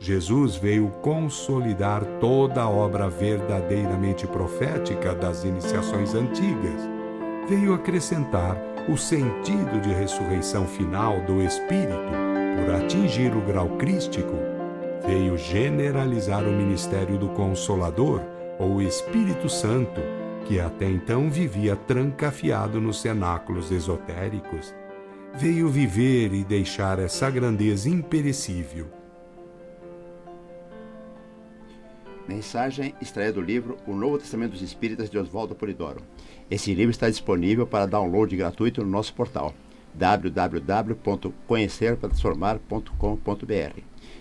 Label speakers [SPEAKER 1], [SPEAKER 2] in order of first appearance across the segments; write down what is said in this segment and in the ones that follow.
[SPEAKER 1] Jesus veio consolidar toda a obra verdadeiramente profética das iniciações antigas. Veio acrescentar o sentido de ressurreição final do Espírito por atingir o grau crístico. Veio generalizar o ministério do Consolador, ou Espírito Santo, que até então vivia trancafiado nos cenáculos esotéricos. Veio viver e deixar essa grandeza imperecível.
[SPEAKER 2] Mensagem extraída do livro O Novo Testamento dos Espíritas, de Oswaldo Polidoro. Esse livro está disponível para download gratuito no nosso portal www.conhecerparatransformar.com.br.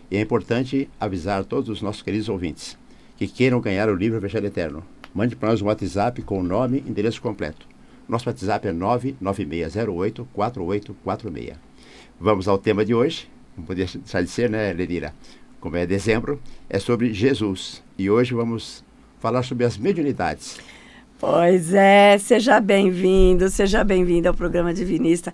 [SPEAKER 2] E é importante avisar todos os nossos queridos ouvintes que queiram ganhar o livro Evangelho Eterno. Mande para nós um WhatsApp com o nome e endereço completo. Nosso WhatsApp é 99608-4846. Vamos ao tema de hoje. Não podia deixar de ser, né, Lenira? Como é dezembro, é sobre Jesus. E hoje vamos falar sobre as mediunidades.
[SPEAKER 3] Pois é, seja bem-vindo ao programa Divinista.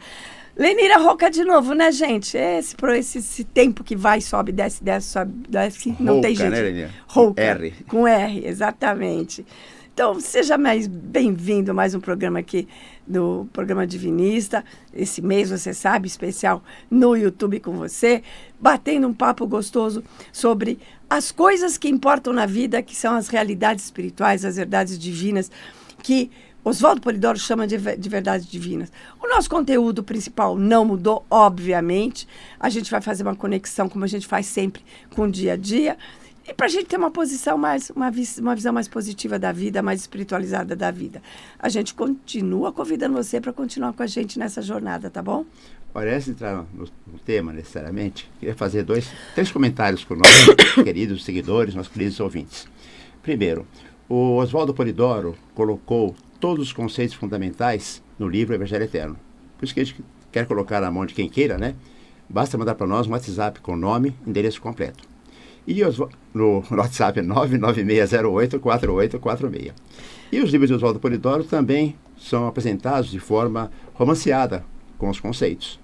[SPEAKER 3] Lenira Roca de novo, né, gente? Esse tempo que vai, sobe, desce, sobe, desce, não
[SPEAKER 2] Rouca,
[SPEAKER 3] tem jeito.
[SPEAKER 2] Né, Lenira?
[SPEAKER 3] Roca,
[SPEAKER 2] R.
[SPEAKER 3] Com R, exatamente. Então, seja mais bem-vindo a mais um programa aqui do programa Divinista. Esse mês, você sabe, especial no YouTube com você, batendo um papo gostoso sobre as coisas que importam na vida, que são as realidades espirituais, as verdades divinas, que Oswaldo Polidoro chama de verdades divinas. O nosso conteúdo principal não mudou, obviamente. A gente vai fazer uma conexão, como a gente faz sempre, com o dia a dia. E para a gente ter uma visão mais positiva da vida, mais espiritualizada da vida. A gente continua convidando você para continuar com a gente nessa jornada, tá bom?
[SPEAKER 2] Olha, antes de entrar no tema, necessariamente, queria fazer três comentários com nossos queridos seguidores, nossos queridos ouvintes. Primeiro, o Oswaldo Polidoro colocou todos os conceitos fundamentais no livro Evangelho Eterno. Por isso que a gente quer colocar na mão de quem queira, né? Basta mandar para nós um WhatsApp com nome e endereço completo. E no WhatsApp é 99608-4846. E os livros de Oswaldo Polidoro também são apresentados de forma romanceada com os conceitos.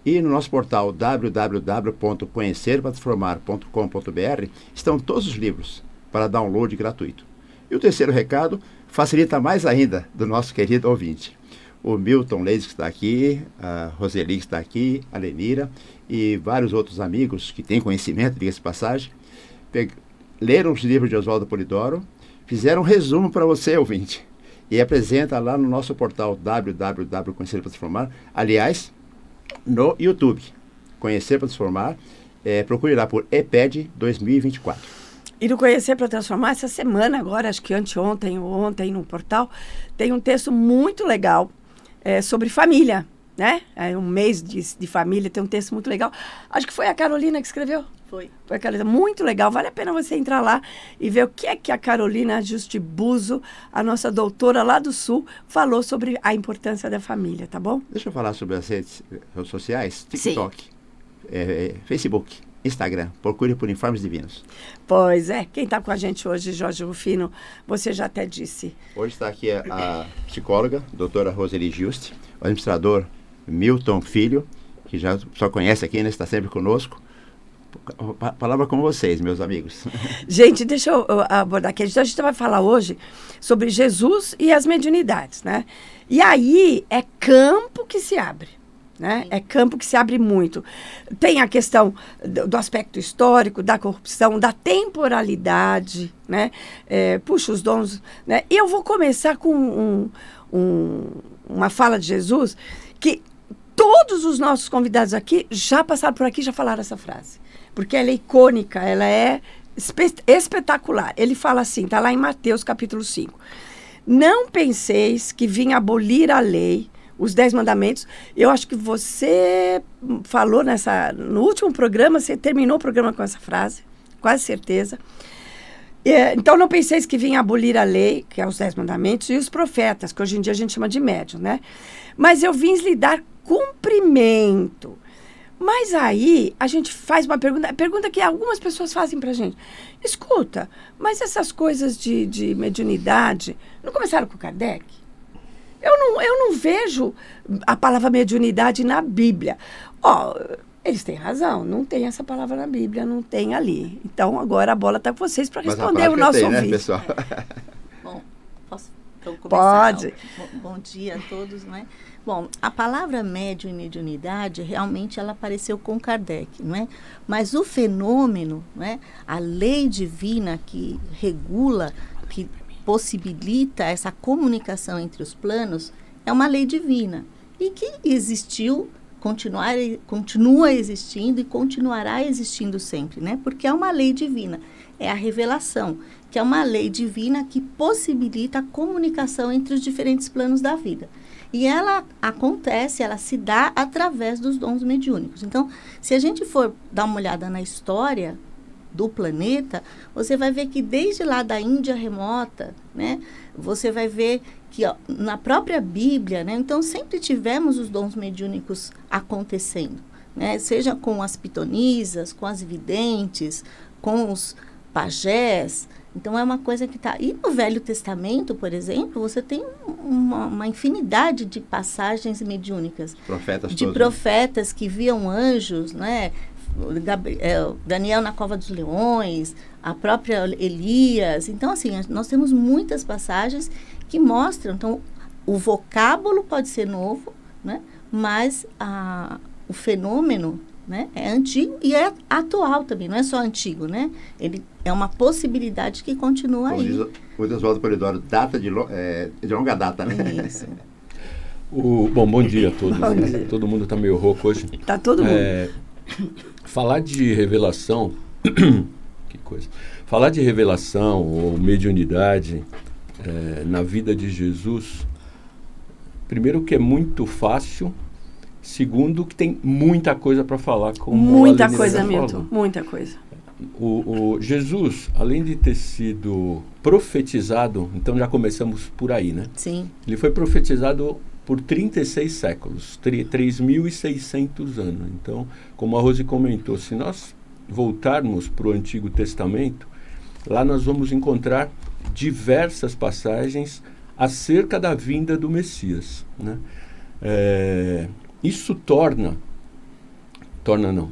[SPEAKER 2] E no nosso portal www.conhecerparatransformar.com.br estão todos os livros para download gratuito. E o terceiro recado facilita mais ainda do nosso querido ouvinte. O Milton Leis, que está aqui, a Roseli, que está aqui, a Lenira e vários outros amigos que têm conhecimento, diga-se de passagem, leram os livros de Oswaldo Polidoro, fizeram um resumo para você, ouvinte, e apresenta lá no nosso portal www.conhecer-para-transformar, aliás, no YouTube. Conhecer para Transformar, procure lá por EPED 2024.
[SPEAKER 3] E no Conhecer para Transformar, essa semana agora, acho que anteontem ou ontem no portal, tem um texto muito legal sobre família, né? É um mês de família, tem um texto muito legal. Acho que foi a Carolina que escreveu. Foi a Carolina, muito legal. Vale a pena você entrar lá e ver o que é que a Carolina Justibuso, a nossa doutora lá do Sul, falou sobre a importância da família, tá bom?
[SPEAKER 2] Deixa eu falar sobre as redes sociais. TikTok, Facebook, Instagram. Procure por Informes Divinos.
[SPEAKER 3] Pois é. Quem está com a gente hoje, Jorge Rufino, você já até disse.
[SPEAKER 2] Hoje está aqui a psicóloga, doutora Roseli Juste, o administrador Milton Filho, que já só conhece aqui, né? Está sempre conosco. Palavra com vocês, meus amigos.
[SPEAKER 3] Gente, deixa eu abordar aqui. Então, a gente vai falar hoje sobre Jesus e as mediunidades, né? E aí é campo que se abre, né? É campo que se abre muito. Tem a questão do aspecto histórico, da corrupção, da temporalidade, né? Puxa, os dons, né? E eu vou começar com uma fala de Jesus que todos os nossos convidados aqui já passaram por aqui e já falaram essa frase. Porque ela é icônica, ela é espetacular. Ele fala assim, está lá em Mateus capítulo 5. Não penseis que vim abolir a lei, os 10 mandamentos. Eu acho que você falou no último programa, você terminou o programa com essa frase, quase certeza. Então, não penseis que vim abolir a lei, que é os 10 mandamentos, e os profetas, que hoje em dia a gente chama de médium, né? Mas eu vim lhe dar cumprimento. Mas aí, a gente faz uma pergunta que algumas pessoas fazem pra gente. Escuta, mas essas coisas de mediunidade não começaram com Kardec? Eu não vejo a palavra mediunidade na Bíblia. Eles têm razão, não tem essa palavra na Bíblia, não tem ali. Então, agora a bola está com vocês para responder o nosso ouvinte.
[SPEAKER 2] Né, pessoal?
[SPEAKER 4] Bom, posso então começar?
[SPEAKER 3] Pode.
[SPEAKER 4] Bom dia a todos, não é? Bom, a palavra médium e mediunidade, realmente ela apareceu com Kardec, não é? Mas o fenômeno, não é? A lei divina que regula, que possibilita essa comunicação entre os planos, é uma lei divina. E que existiu, continua existindo e continuará existindo sempre, né? Porque é uma lei divina, é a revelação, que é uma lei divina que possibilita a comunicação entre os diferentes planos da vida. E ela acontece, ela se dá através dos dons mediúnicos. Então, se a gente for dar uma olhada na história do planeta, você vai ver que desde lá da Índia remota, né? Você vai ver que ó, na própria Bíblia, né? Então sempre tivemos os dons mediúnicos acontecendo, né? Seja com as pitonisas, com as videntes, com os pajés. Então é uma coisa que está... E no Velho Testamento, por exemplo, você tem uma infinidade de passagens mediúnicas. Profetas que viam anjos, né? Daniel na cova dos leões, a própria Elias. Então, assim, nós temos muitas passagens que mostram. Então, o vocábulo pode ser novo, né? Mas o fenômeno, né, é antigo e é atual também, não é só antigo, né? Ele é uma possibilidade que continua aí.
[SPEAKER 2] Diz o Oswaldo Polidoro, data de longa data, né? Isso.
[SPEAKER 5] Bom dia a todos.
[SPEAKER 3] Bom dia.
[SPEAKER 5] Todo mundo está meio rouco hoje.
[SPEAKER 3] Está todo mundo.
[SPEAKER 5] Falar de revelação, que coisa. Falar de revelação ou mediunidade na vida de Jesus, primeiro que é muito fácil, segundo que tem muita coisa para falar.
[SPEAKER 3] Muita coisa, Milton, muita coisa.
[SPEAKER 5] O Jesus, além de ter sido profetizado, então já começamos por aí, né?
[SPEAKER 4] Sim.
[SPEAKER 5] Ele foi profetizado por 36 séculos, 3.600 anos. Então, como a Rose comentou, se nós voltarmos para o Antigo Testamento, lá nós vamos encontrar diversas passagens acerca da vinda do Messias, né? Isso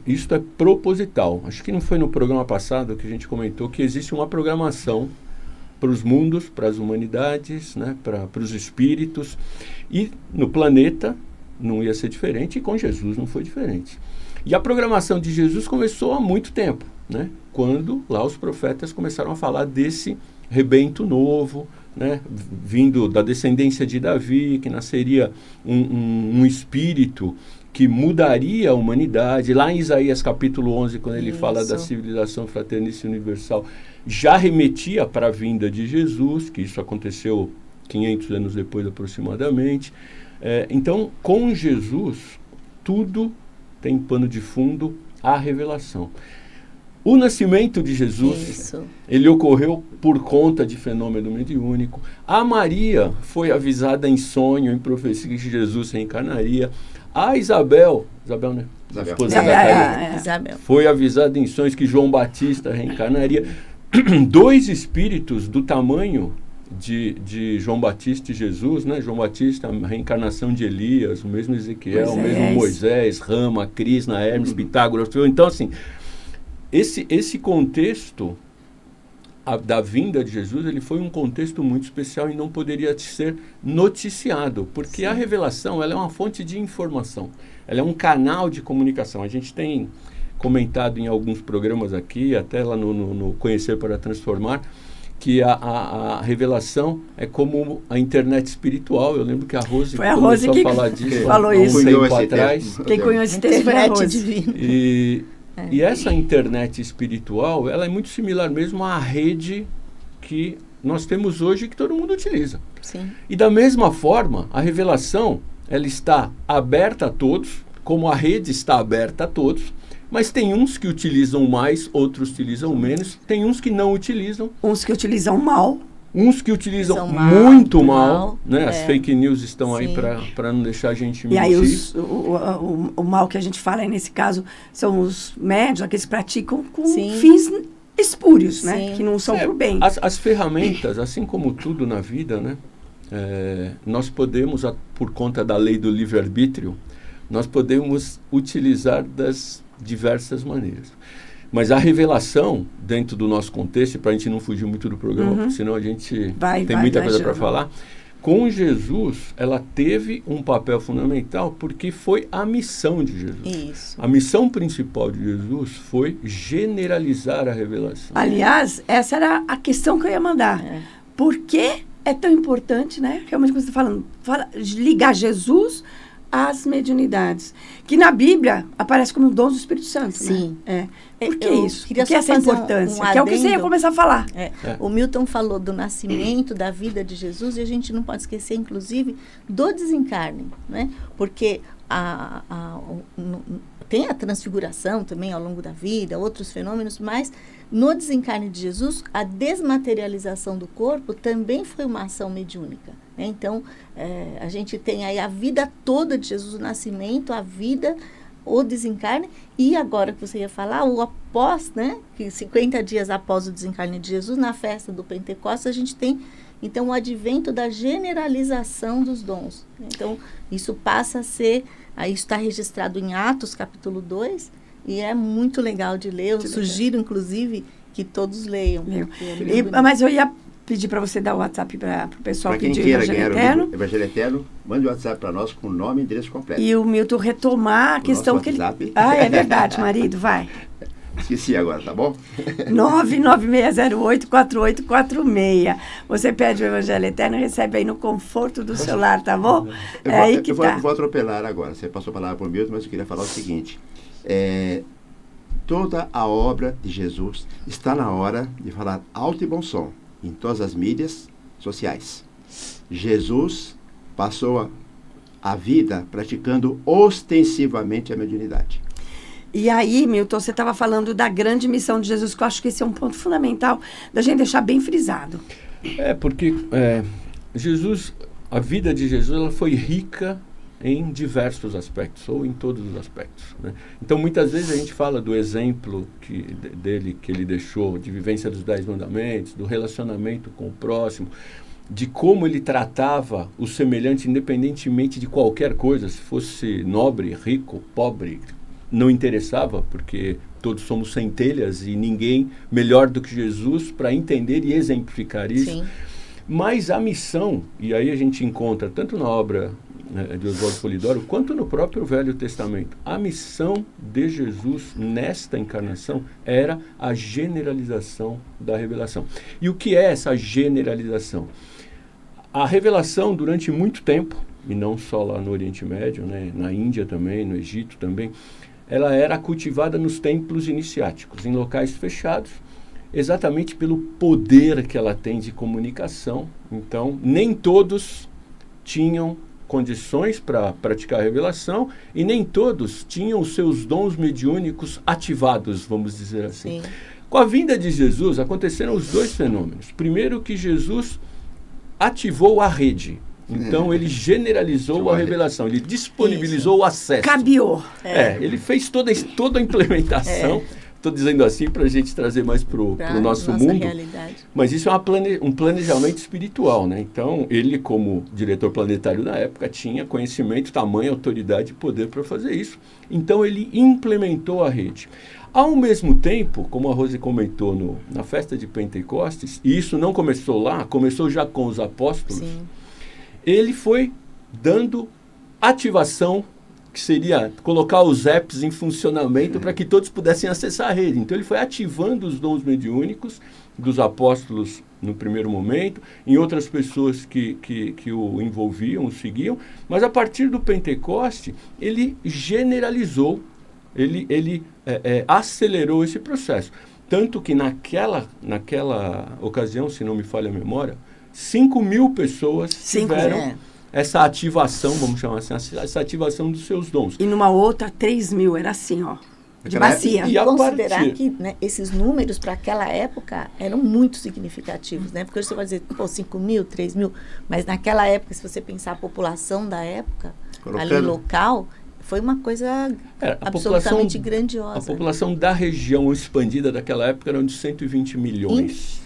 [SPEAKER 5] isso é proposital. Acho que não foi no programa passado que a gente comentou que existe uma programação para os mundos, para as humanidades, né, para os espíritos. E no planeta não ia ser diferente, e com Jesus não foi diferente. E a programação de Jesus começou há muito tempo, né, quando lá os profetas começaram a falar desse rebento novo, né, vindo da descendência de Davi, que nasceria um espírito que mudaria a humanidade. Lá em Isaías capítulo 11, quando ele fala da civilização fraternista e universal, já remetia para a vinda de Jesus, que isso aconteceu 500 anos depois aproximadamente. Então, com Jesus, tudo tem pano de fundo a revelação. O nascimento de Jesus, ele ocorreu por conta de fenômeno mediúnico. A Maria foi avisada em sonho, em profecia, que Jesus reencarnaria. A Isabel, né?
[SPEAKER 4] Isabel.
[SPEAKER 5] Foi avisada em sonhos que João Batista reencarnaria. 2 espíritos do tamanho de João Batista e Jesus, né? João Batista, a reencarnação de Elias, o mesmo Ezequiel, o mesmo Moisés, Rama, Krishna, Hermes, Pitágoras. Então, assim, esse contexto da vinda de Jesus, ele foi um contexto muito especial e não poderia ser noticiado, porque a revelação, ela é uma fonte de informação, ela é um canal de comunicação. A gente tem comentado em alguns programas aqui, até lá no Conhecer para Transformar, que a revelação é como a internet espiritual. Eu lembro que a Rose começou a falar disso
[SPEAKER 3] falou isso.
[SPEAKER 5] Um tempo atrás.
[SPEAKER 3] Quem conhece esse texto foi a Rose.
[SPEAKER 5] E essa internet espiritual, ela é muito similar mesmo à rede que nós temos hoje, que todo mundo utiliza.
[SPEAKER 4] Sim.
[SPEAKER 5] E da mesma forma, a revelação, ela está aberta a todos, como a rede está aberta a todos, mas tem uns que utilizam mais, outros utilizam menos, tem uns que não utilizam.
[SPEAKER 3] Uns que utilizam mal.
[SPEAKER 5] Uns que utilizam muito mal, né?
[SPEAKER 4] É.
[SPEAKER 5] As fake news estão aí para não deixar a gente mentir.
[SPEAKER 3] E aí o mal que a gente fala aí nesse caso são os médios, aqueles que praticam com fins espúrios, né? Que não são para o bem.
[SPEAKER 5] As ferramentas, assim como tudo na vida, né? Nós podemos, por conta da lei do livre-arbítrio, nós podemos utilizar das diversas maneiras. Mas a revelação, dentro do nosso contexto, para a gente não fugir muito do programa, porque senão a gente tem muita coisa para falar, com Jesus, ela teve um papel fundamental porque foi a missão de Jesus.
[SPEAKER 4] Isso.
[SPEAKER 5] A missão principal de Jesus foi generalizar a revelação.
[SPEAKER 3] Aliás, essa era a questão que eu ia mandar. Por que é tão importante, né? Realmente, como você está falando, ligar Jesus às mediunidades, que na Bíblia aparece como dons do Espírito Santo.
[SPEAKER 4] Sim.
[SPEAKER 3] Né? Por que isso? Por
[SPEAKER 4] Queria
[SPEAKER 3] que essa
[SPEAKER 4] fazer
[SPEAKER 3] importância?
[SPEAKER 4] um
[SPEAKER 3] que é o que você ia começar a falar.
[SPEAKER 4] O Milton falou do nascimento, da vida de Jesus, e a gente não pode esquecer, inclusive, do desencarne, né? Porque tem a transfiguração também ao longo da vida, outros fenômenos, mas no desencarne de Jesus, a desmaterialização do corpo também foi uma ação mediúnica. Né? Então, a gente tem aí a vida toda de Jesus, o nascimento, a vida, o desencarne, e agora que você ia falar, o após, né? Que 50 dias após o desencarne de Jesus, na festa do Pentecostes, a gente tem, então, o advento da generalização dos dons. Então, isso passa a ser, aí está registrado em Atos, capítulo 2, e é muito legal de ler. Eu sugiro, inclusive, que todos leiam.
[SPEAKER 3] Mas eu ia pedir para você dar o WhatsApp para o pessoal pedir o Evangelho Eterno.
[SPEAKER 2] O Evangelho Eterno, mande o WhatsApp para nós com o nome e endereço completo.
[SPEAKER 3] E o Milton retomar a questão que ele...
[SPEAKER 2] WhatsApp.
[SPEAKER 3] É verdade, marido, vai.
[SPEAKER 2] Esqueci agora, tá bom?
[SPEAKER 3] 996084846. Você pede o Evangelho Eterno e recebe aí no conforto do celular, tá bom?
[SPEAKER 2] Eu vou atropelar agora. Você passou a palavra para o Milton, mas eu queria falar o seguinte. Toda a obra de Jesus está na hora de falar alto e bom som em todas as mídias sociais. Jesus passou a vida praticando ostensivamente a mediunidade.
[SPEAKER 3] E aí, Milton, você estava falando da grande missão de Jesus, que eu acho que esse é um ponto fundamental da gente deixar bem frisado.
[SPEAKER 5] Porque Jesus, a vida de Jesus, ela foi rica em diversos aspectos, ou em todos os aspectos. Né? Então, muitas vezes a gente fala do exemplo dele, que ele deixou, de vivência dos 10 mandamentos, do relacionamento com o próximo, de como ele tratava o semelhante independentemente de qualquer coisa, se fosse nobre, rico, pobre, não interessava, porque todos somos centelhas e ninguém melhor do que Jesus para entender e exemplificar isso.
[SPEAKER 4] Sim.
[SPEAKER 5] Mas a missão, e aí a gente encontra tanto na obra de Oswaldo Polidoro, quanto no próprio Velho Testamento, a missão de Jesus nesta encarnação era a generalização da revelação. E o que é essa generalização? A revelação, durante muito tempo, e não só lá no Oriente Médio, né, na Índia também, no Egito também, ela era cultivada nos templos iniciáticos, em locais fechados, exatamente pelo poder que ela tem de comunicação. Então, nem todos tinham condições para praticar a revelação e nem todos tinham os seus dons mediúnicos ativados, vamos dizer assim. Sim. Com a vinda de Jesus, aconteceram os dois fenômenos. Primeiro, que Jesus ativou a rede. Então, ele generalizou a revelação, ele disponibilizou o acesso.
[SPEAKER 3] Cabeou.
[SPEAKER 5] Ele fez toda a implementação. Estou dizendo assim para a gente trazer mais para o nosso mundo. Realidade. Mas isso é um planejamento espiritual, né? Então, ele, como diretor planetário na época, tinha conhecimento, tamanho, autoridade e poder para fazer isso. Então, ele implementou a rede. Ao mesmo tempo, como a Rose comentou na festa de Pentecostes, e isso não começou lá, começou já com os apóstolos, sim, ele foi dando ativação, que seria colocar os apps em funcionamento para que todos pudessem acessar a rede. Então, ele foi ativando os dons mediúnicos dos apóstolos no primeiro momento, em outras pessoas que o envolviam, o seguiam, mas a partir do Pentecoste, ele generalizou, ele acelerou esse processo. Tanto que naquela ocasião, se não me falha a memória, 5.000 pessoas tiveram essa ativação, vamos chamar assim, essa ativação dos seus dons.
[SPEAKER 3] E numa outra, 3.000, era assim, ó, de bacia.
[SPEAKER 4] E considerar que, né, esses números para aquela época eram muito significativos, né? Porque hoje você vai dizer, 5.000, 3.000, mas naquela época, se você pensar a população da época, ali local, foi uma coisa absolutamente grandiosa. A
[SPEAKER 5] população da região expandida daquela época era de 120 milhões.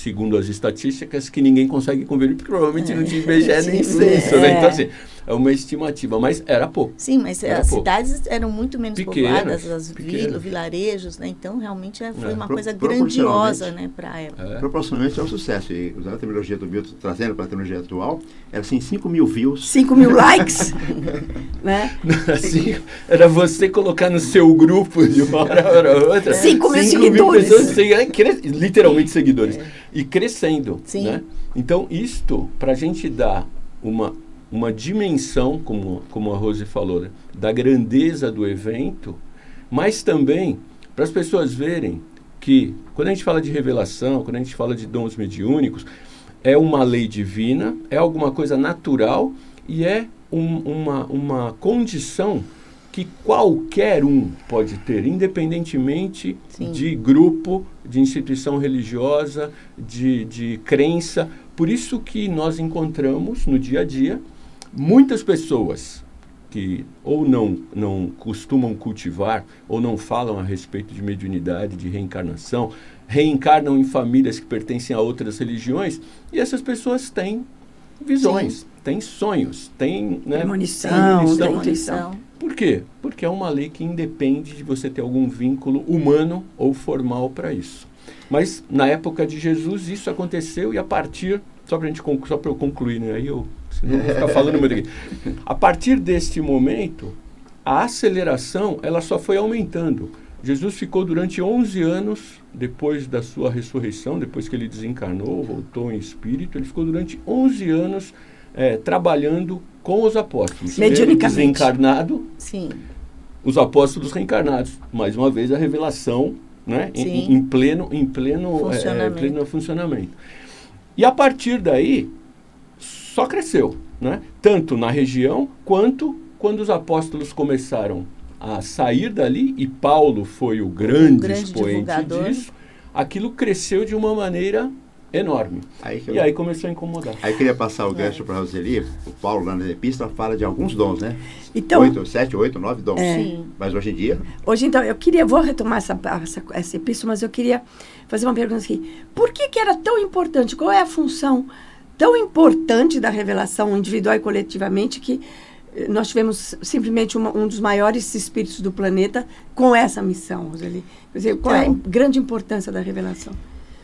[SPEAKER 5] Segundo as estatísticas, que ninguém consegue conferir, porque provavelmente não tinha IBGE nem censo, né? Então, assim, é uma estimativa, mas era pouco.
[SPEAKER 4] Sim, mas
[SPEAKER 5] Era
[SPEAKER 4] as
[SPEAKER 5] pouco.
[SPEAKER 4] cidades eram muito menos
[SPEAKER 5] Pequenas,
[SPEAKER 4] povoadas, as
[SPEAKER 5] pequenas.
[SPEAKER 4] vilarejos, né? Então, realmente foi uma coisa
[SPEAKER 2] Proporcionalmente.
[SPEAKER 4] grandiosa, né, para a época.
[SPEAKER 2] Proporcionalmente é um sucesso. E usando a terminologia do Milton, trazendo para a terminologia atual, era assim, 5 mil views.
[SPEAKER 3] 5 mil likes, né?
[SPEAKER 5] Assim, era você colocar no seu grupo de uma hora para outra.
[SPEAKER 3] 5 mil
[SPEAKER 5] 5 mil
[SPEAKER 3] seguidores.
[SPEAKER 5] pessoas, literalmente seguidores. E crescendo.
[SPEAKER 4] Sim.
[SPEAKER 5] Né? Então, isto, para a gente dar uma dimensão, como a Rose falou, né, da grandeza do evento, mas também para as pessoas verem que, quando a gente fala de revelação, quando a gente fala de dons mediúnicos, é uma lei divina, é alguma coisa natural e é uma condição que qualquer um pode ter, independentemente
[SPEAKER 4] Sim.
[SPEAKER 5] de grupo, de instituição religiosa, de crença. Por isso que nós encontramos no dia a dia muitas pessoas que ou não costumam cultivar ou não falam a respeito de mediunidade, de reencarnação, reencarnam em famílias que pertencem a outras religiões, e essas pessoas têm visões,
[SPEAKER 4] Sim.
[SPEAKER 5] têm sonhos, têm, né,
[SPEAKER 3] Premonição,
[SPEAKER 5] premonição.
[SPEAKER 3] tem intuição.
[SPEAKER 5] Por quê? Porque é uma lei que independe de você ter algum vínculo humano ou formal para isso. Mas na época de Jesus isso aconteceu, e a partir, só para eu concluir, né? Aí senão eu vou ficar falando muito aqui. A partir deste momento, a aceleração ela só foi aumentando. Jesus ficou durante 11 anos, depois da sua ressurreição, depois que ele desencarnou, voltou em espírito, ele ficou durante 11 anos trabalhando com os apóstolos. Ele
[SPEAKER 3] Mediunicamente.
[SPEAKER 5] desencarnado,
[SPEAKER 4] Sim.
[SPEAKER 5] os apóstolos reencarnados. Mais uma vez, a revelação, né,
[SPEAKER 4] Sim.
[SPEAKER 5] em pleno funcionamento. E a partir daí, só cresceu, né? Tanto na região, quanto quando os apóstolos começaram a sair dali, e Paulo foi o grande expoente
[SPEAKER 4] divulgador.
[SPEAKER 5] disso, aquilo cresceu de uma maneira enorme. E aí começou a incomodar.
[SPEAKER 2] Aí eu queria passar o gancho para a Roseli. O Paulo, lá na epístola, fala de alguns dons, né?
[SPEAKER 3] Então,
[SPEAKER 2] 7, 8, 9 dons.
[SPEAKER 4] Sim.
[SPEAKER 2] Mas hoje em dia...
[SPEAKER 3] Hoje, então, vou retomar essa epístola, mas eu queria fazer uma pergunta aqui. Por que era tão importante? Qual é a função tão importante da revelação individual e coletivamente que nós tivemos simplesmente um dos maiores espíritos do planeta com essa missão, Roseli? Quer dizer, qual é a grande importância da revelação?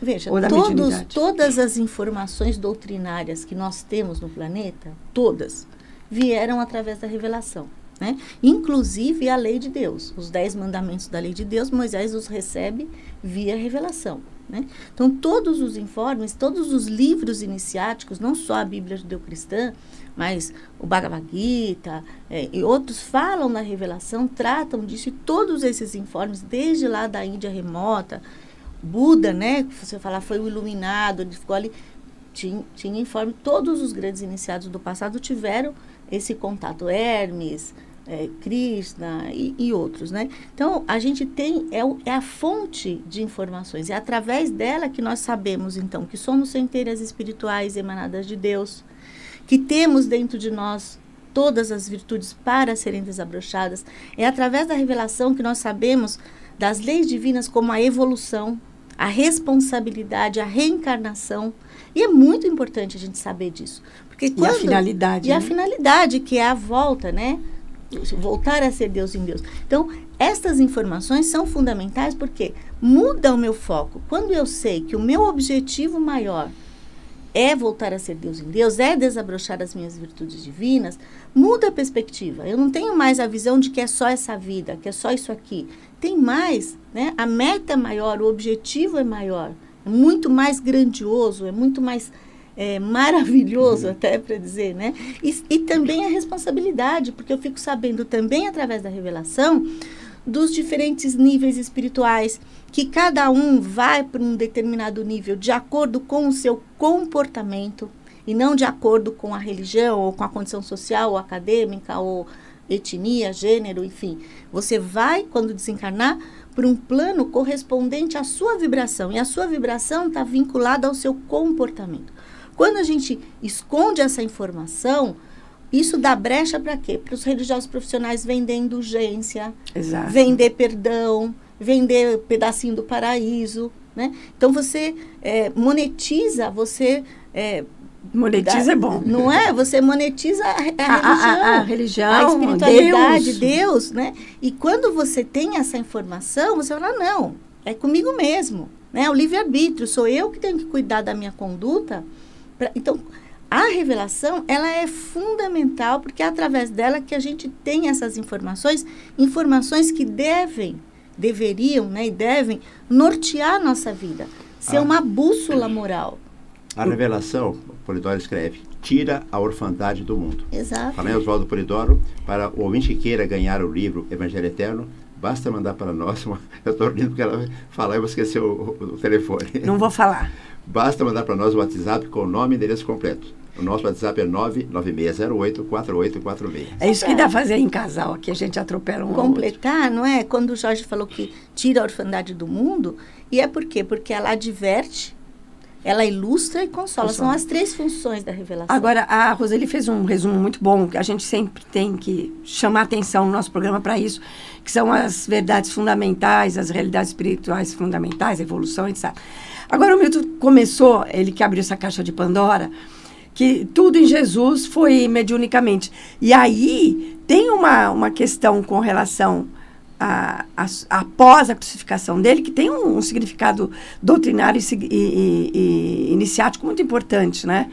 [SPEAKER 4] Veja,
[SPEAKER 3] Ou da mediunidade?
[SPEAKER 4] todas as informações doutrinárias que nós temos no planeta, todas, vieram através da revelação. Né? Inclusive a lei de Deus. Os 10 mandamentos da lei de Deus, Moisés os recebe via revelação. Né? Então, todos os informes, todos os livros iniciáticos, não só a Bíblia judeu-cristã, mas o Bhagavad Gita e outros falam na revelação, tratam disso, e todos esses informes, desde lá da Índia remota, Buda, né, que você falar, foi o iluminado, ele ficou ali, tinha informe, todos os grandes iniciados do passado tiveram esse contato, Hermes, Krishna e outros, né? Então, a gente tem, é a fonte de informações, é através dela que nós sabemos, então, que somos centelhas espirituais emanadas de Deus, que temos dentro de nós todas as virtudes para serem desabrochadas, é através da revelação que nós sabemos das leis divinas como a evolução, a responsabilidade, a reencarnação, e é muito importante a gente saber disso. Porque
[SPEAKER 3] E a finalidade.
[SPEAKER 4] a finalidade, que é a volta, né? Voltar a ser Deus em Deus. Então, estas informações são fundamentais porque muda o meu foco. Quando eu sei que o meu objetivo maior é voltar a ser Deus em Deus, é desabrochar as minhas virtudes divinas, muda a perspectiva. Eu não tenho mais a visão de que é só essa vida, que é só isso aqui. Tem mais, né? A meta é maior, o objetivo é maior, é muito mais grandioso, é muito mais maravilhoso, até para dizer, né? E também a responsabilidade, porque eu fico sabendo também através da revelação dos diferentes níveis espirituais, que cada um vai para um determinado nível de acordo com o seu comportamento e não de acordo com a religião ou com a condição social ou acadêmica ou etnia, gênero, enfim. Você vai, quando desencarnar, para um plano correspondente à sua vibração, e a sua vibração está vinculada ao seu comportamento. Quando a gente esconde essa informação, isso dá brecha para quê? Para os religiosos profissionais vender indulgência,
[SPEAKER 3] Exato.
[SPEAKER 4] vender perdão, vender pedacinho do paraíso, né? Então, você monetiza, você
[SPEAKER 3] Monetiza é bom.
[SPEAKER 4] Não é? Você monetiza
[SPEAKER 3] A religião,
[SPEAKER 4] a espiritualidade, Deus, né? E quando você tem essa informação, você fala, não, é comigo mesmo, né? O livre-arbítrio, sou eu que tenho que cuidar da minha conduta. Então, a revelação, ela é fundamental, porque é através dela que a gente tem essas informações que deveriam, né? E devem nortear a nossa vida, ser uma bússola moral.
[SPEAKER 2] A revelação, o Polidoro escreve, tira a orfandade do mundo.
[SPEAKER 4] Exato.
[SPEAKER 2] Fala em Oswaldo Polidoro, para o ouvinte que queira ganhar o livro Evangelho Eterno, basta mandar para nós, eu estou rindo porque ela vai falar e eu vou esquecer o telefone.
[SPEAKER 3] Não vou falar.
[SPEAKER 2] Basta mandar para nós o WhatsApp com o nome e endereço completo. O nosso WhatsApp é 99608-4846.
[SPEAKER 3] É isso que dá pra fazer em casal, que a gente atropela um
[SPEAKER 4] completar, não é? Quando o Jorge falou que tira a orfandade do mundo, e é por quê? Porque ela adverte, ela ilustra e consola. São as 3 funções da revelação.
[SPEAKER 3] Agora, a Roseli fez um resumo muito bom, que a gente sempre tem que chamar atenção no nosso programa para isso, que são as verdades fundamentais, as realidades espirituais fundamentais, a evolução, etc. Agora, o Milton começou, ele que abriu essa caixa de Pandora, que tudo em Jesus foi mediunicamente. E aí, tem uma questão com relação após a crucificação dele, que tem um significado doutrinário e iniciático muito importante, né?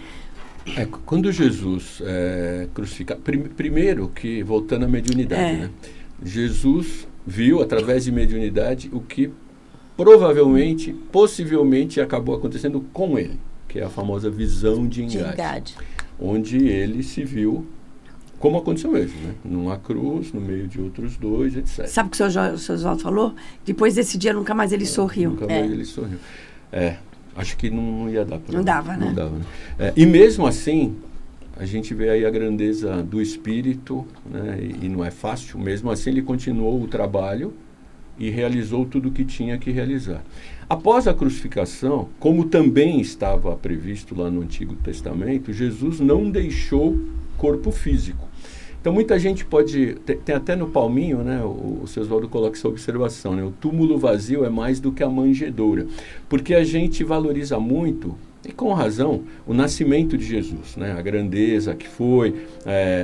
[SPEAKER 5] Quando Jesus é crucificado, primeiro que, voltando à mediunidade, né? Jesus viu, através de mediunidade, o que provavelmente, possivelmente, acabou acontecendo com ele, que é a famosa visão de Engade, onde ele se viu como aconteceu mesmo, né? Numa cruz, no meio de outros 2, etc.
[SPEAKER 3] Sabe o que o seu Oswaldo falou? Depois desse dia, nunca mais ele sorriu.
[SPEAKER 5] Nunca mais ele sorriu. Acho que não ia dar para
[SPEAKER 3] Não dava, né?
[SPEAKER 5] Não dava, né? E mesmo assim, a gente vê aí a grandeza do espírito, né? E não é fácil. Mesmo assim, ele continuou o trabalho e realizou tudo o que tinha que realizar. Após a crucificação, como também estava previsto lá no Antigo Testamento, Jesus não deixou corpo físico. Então, muita gente pode... Tem até no palminho, né? O seu Oswaldo coloca essa observação, né? O túmulo vazio é mais do que a manjedoura. Porque a gente valoriza muito, e com razão, o nascimento de Jesus, né? A grandeza que foi,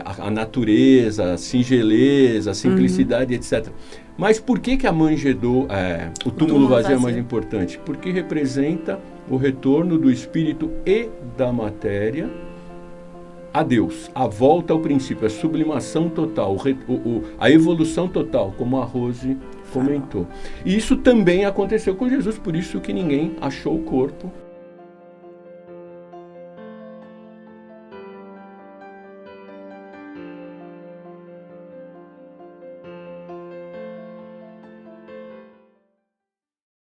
[SPEAKER 5] a natureza, a singeleza, a simplicidade, etc. Mas por que a manjedoura, o túmulo vazio é mais importante? Porque representa o retorno do espírito e da matéria a Deus, a volta ao princípio, a sublimação total, a evolução total, como a Rose comentou. E isso também aconteceu com Jesus, por isso que ninguém achou o corpo